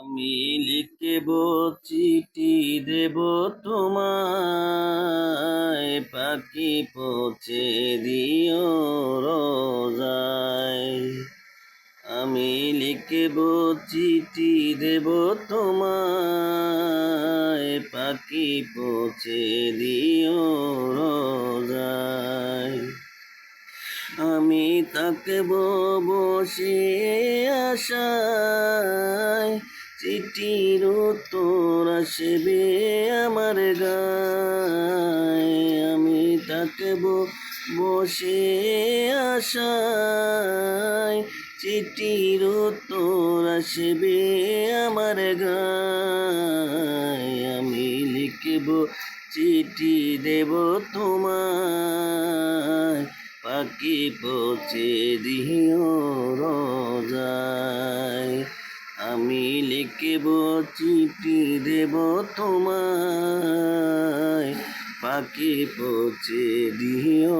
আমি লিখব চিঠি দেব তোমায়, পাখি পৌঁছে দিও রোজায়। আমি লিখব চিঠি দেব তোমায়, পাখি পৌঁছে দিও রোজায়। আমি থাকব বসে আশায়, চিঠির উত্তর আসবে আমার গায়ে। আমি থাকব বসে আশায়, চিঠির উত্তর আসবে আমার গায়ে। আমি লিখব চিঠি দেব তোমায়, পাখি পৌঁছে দিও রোজায়। আমি লিখব চিঠি দেব তোমায়, পাখি পৌঁছে দিও